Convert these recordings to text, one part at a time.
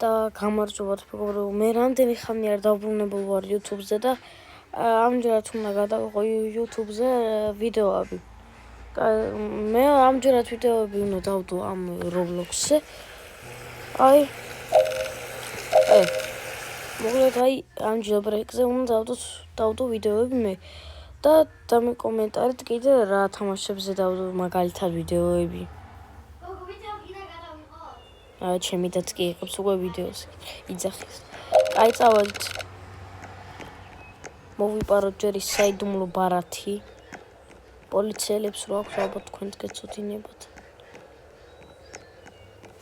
და გამარჯობა თქო, მე რამდენი ხანი არ დაუბრუნებულ ვარ YouTube-ზე და ამჯერად უნდა გადავიღო YouTube-ზე ვიდეოები. მე ამჯერად ვიდეოები უნდა დავდო ამ Roblox-ზე. მოკლედ ამ jailbreak-ზე უნდა დავდო ვიდეოები მე და დამე კომენტარით კიდე რა თამაშებზე დავდო მაგალითად ვიდეოები. ჩემი დაც კი იღებს უკვე ვიდეოს იძახის. აი წავედით. მოვიპაროთ ჯერ ის საიდუმლო ბარათი. პოლიციელებს რო აქვს ალბათ თქვენც გეცოდინებათ.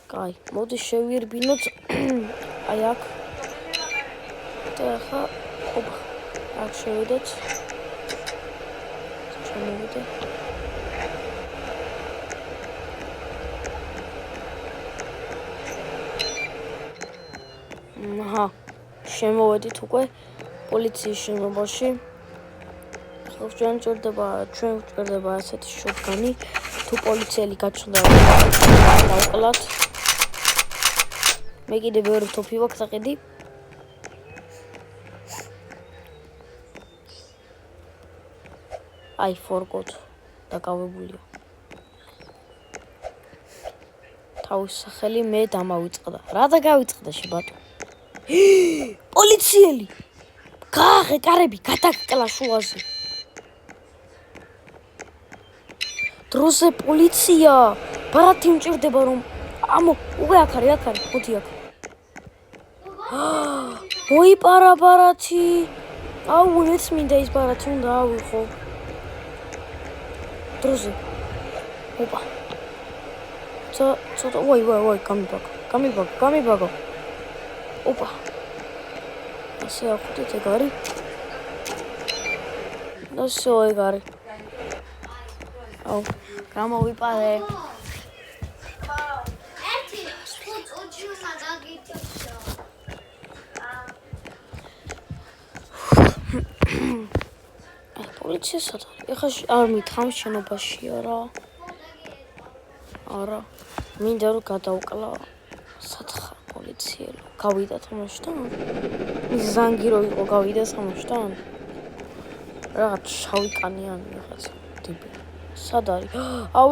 კაი, მოდი შევირბინოთ აი აქ. და ახლა აქ შევიდეთ. ჩამოვიდეთ. შემოვედით უკვე პოლიციის შენობაში. ჩვენ გვჭირდება ასეთი შოტგანი. თუ პოლიციელი გაჩნდა დავყლათ. მე კიდე ბევრი თოფი ვაქვს საყიდი. აი forgot დაკავებულია. თავის სახელი მე დამავიწყდა. რა დაგავიწყდა შებატო? პოლიციელი! გააღე კარები, გადაგკლა შუაზე. დროზე პოლიცია! ბარათი მჭირდება რომ უკვე აქ არის, მოდი აქ. მოიპარა ბარათი. მეც მინდა ის ბარათი უნდა ავიღო. დროზე. ოპა. ცოტა, გამიბაგო. ოპა. ასე ახვდით ეგ არის. და შო ეგ არის. გამოვიპარე. პოლიცია სად არის? ეხლა არ მითხამ შენობაშია რა. არა. მინდა რომ გადავკლა. სათხარ პოლიციელო. გავიდა თამაშთან? ის ზანგი რო იყო გავიდა თამაშთან? რაღაც შავი კანიანი რაღაც ტიპი. სად არის?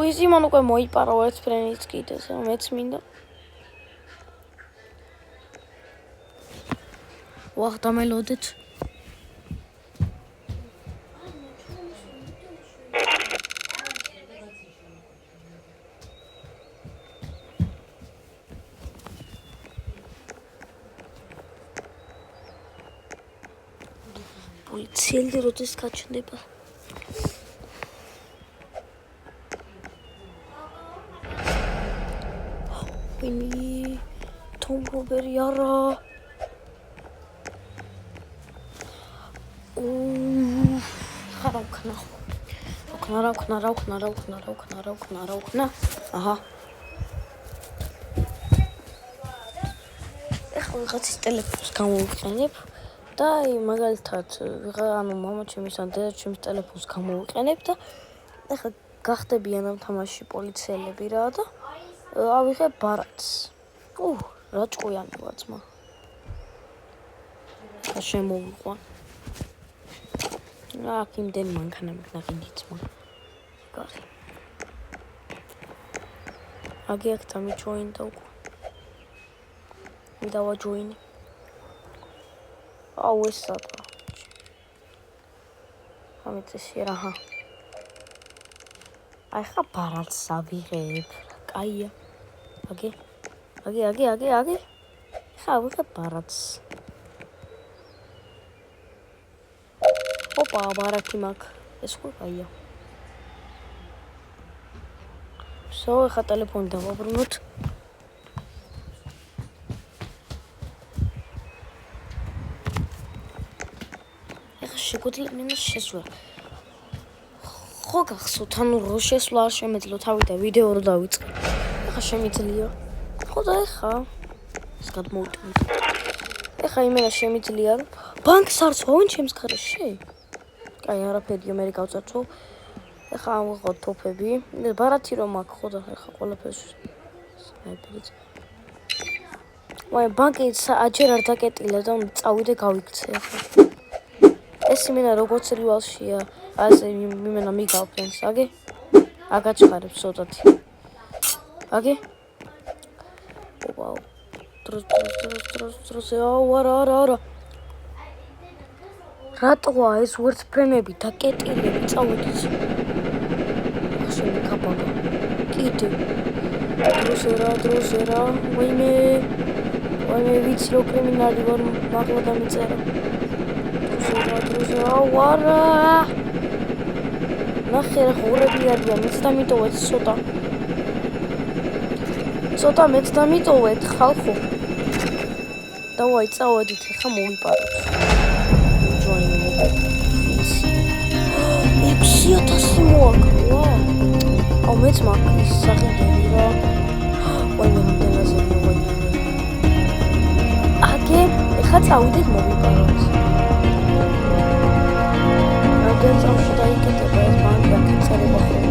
ის იმან უკვე მოიპარა ერთ ფრენიც კიდე, მეც მინდა. დამელოდეთ. პოლიციელი როდის გაჩნდება? Tom Robert არა. რა ვქნა. აჰა. ეხლა ვიღაცის ტელეფონს გამოვიყენებ და მაგალითად მამა ჩემის ან დედა ჩემის ტელეფონს გამოვიყენებ და ეხლა გახდებიან ამ თამაში პოლიციელები რა და ავიღებ ბარათს. რა ჭკვიანი ვარ ძმა. შემოვიყვან. აქ იმდენი მანქანები ნაგინი ძმა. კარი. აგი აქ დამიჯოინდა უკვე. მიდავა ჯოინი. ეს სადა. ამეცი რაჰა. აი ხა ბარათს ავიღებ. კაია. აგი. ხა ავიღებ ბარათს. ოპა, ბარათი მაქვს. ეს ხო კაია. ხა ტელეფონი დავაბრუნოთ. შეგვიძლია მინას შესვლა. ხო გახსოვთ, რო შესვლა არ შემეძლო თავი და ვიდეო რო დავიწყე. ეხლა შემიძლია. ხო და ეხლა ეს გადმოვიტანთ. ეხლა იმენა შემიძლია რომ ბანკს არ ცხოვენ ჩემს გარეშე. კაი, არაფერი მე გავწარწო. ეხლა ავიღოთ თოფები. ბარათი რომ აქვს ხო და ეხლა ყველაფერს სნაიპერიც. მაგრამ ბანკი აჯერ არ დაკეტილა და წავიდე გავიქცე ახლა. ეს იმენა როგორც რივალშია, ასე იმენა მიგავფენს, აგე? აგაჩხარებს ცოტათი. აგე? ვაუ. დროს. არა. რატოა ეს ვერტფრენები დაკეტილები წავედით? ახშენი კაბაბა. კიდე. დროსერა. ვაიმე ვიცი რომ კრიმინალი ვარ, მაღლა დამიწერა. დროსერა. ვარა. ნახე რა ხურები არიან, მეც დამიტოვეთ ცოტა მეც დამიტოვეთ ხალხო. დავაი წავედით, ხა მოვიპაროთ. 6000 მოაქრა. აუ მეც მაგის საყიდები რა. ვაიმე რამდენაზე ვაიმე. აგე, ეხა წავიდეთ მოვიპაროთ. რამდენ წამში დაიკეტება ეს ბანკი აკეწერება ხოლმე.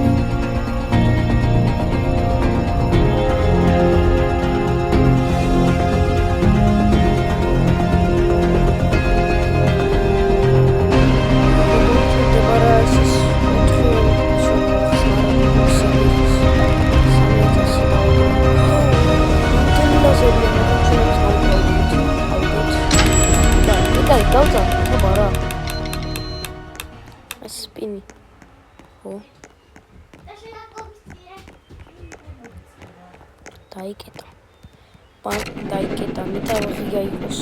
გავწა, ხაბარა. ეს სპინი. ო. დაიკეტა. ბანკი დაიკეტა, მეტალოხი გაიყოს.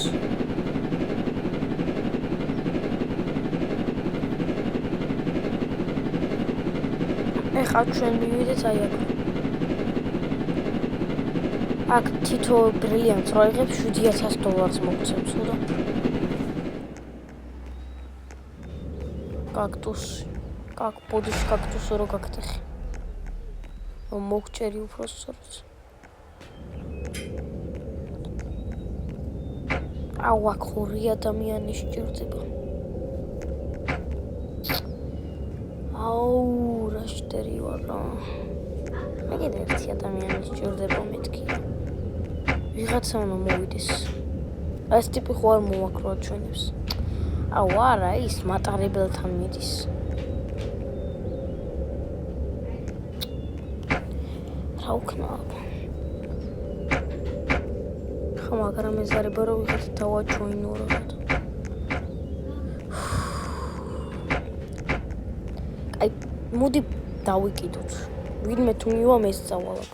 ეხლა ჩვენ მივიდეთ აი აქ. აქ თითო ბრილიანტს რო იღებს $7,000 მოგცემს, ხო და? კაქტუსი რო გაგტეხი. მოგჭერი უფრო სწორად. აუ აქ 2 ადამიანი სჭირდება. აუ რა შტერი ვარ რა. მე კიდე 1 ადამიანი სჭირდება მეთქი. ვიღაცა უნდა მოვიდეს. ეს ტიპი ხო არ მოვაქრო ჩვენებს. აუ არა ის მატარებელთან მიდის. რა უკნაობა. ხა მაგრამ ეზარება რომ ვიღაცა დავაჩვენო რაღაც. აი მოდი დავიკიდოთ. ვინმე თუ მივა მესწავალ აქ.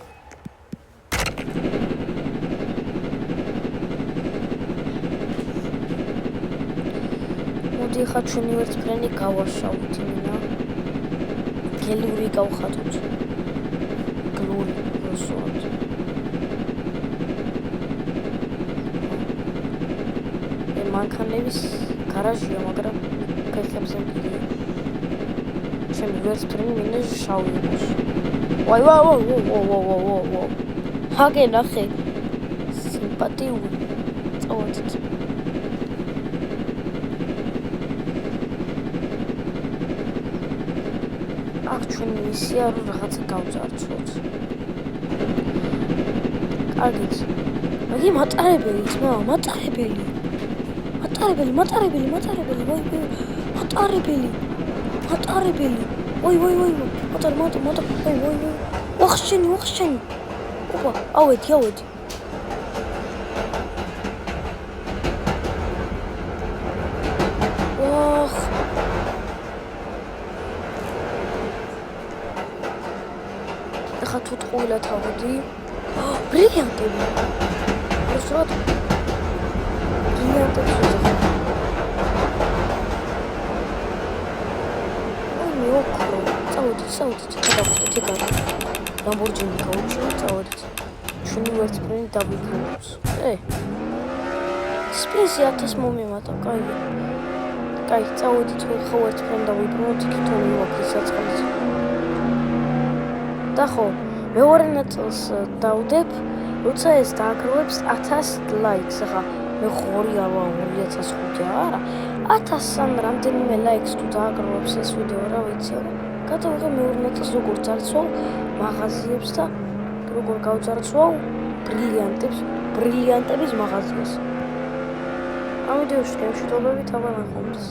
ხა ჩვენი ვერტფრენი გავარშავთ იმენა. გელური გავხატოთ. გლური როსოთ. მანქანების გარაჟია, მაგრამ ფეხებზე მიდია. ჩემი ვერტფრენი მინდა შავი იყოს. ვაი. ჰაგე ნახე. სიმპათიური. წავედით. ჩვენი მისია რომ რაღაცა გავწარცოთ. კარგით. მაგი მატარებელი, ძმა, მატარებელი. ვაი. მატარებელი. ვაი. მატარ. ვაი. ვახშენი. ოპა, ავედი. ვახ. ხა თუ ტყუილად ავედი. ბრილიანტები. რუსოთ. ბრილიანტები. ой, окро. წავედით. გადავხდეთ ეგ არის. ლამბორჯინი გავუჩინე, წავედით. ჩვენი ვერტფრენი დავიქროს. სპინსი 1000 მომემატა, კაი, წავედით ხა ვერტფრენი დავიბრუნოთ, თვითონ მივაქცე საწყალს. და ხო, მეორე ნაწილს დავდებ, როცა ეს დააგროვებს 1000 ლაიქს, ახლა მე 2005 არა, 1000 ან რამდენიმე ლაიქს თუ დააგროვებს ეს ვიდეო, რა ვიცი, გადავიღე მეორე ნაწილს როგორ ძარცვალ მაღაზიებს და როგორ გავძარცვალ ბრილიანტებს ბრილიანტების მაღაზიას. ამ ვიდეოში გემშვიდობებით, აბა ნახვამდის.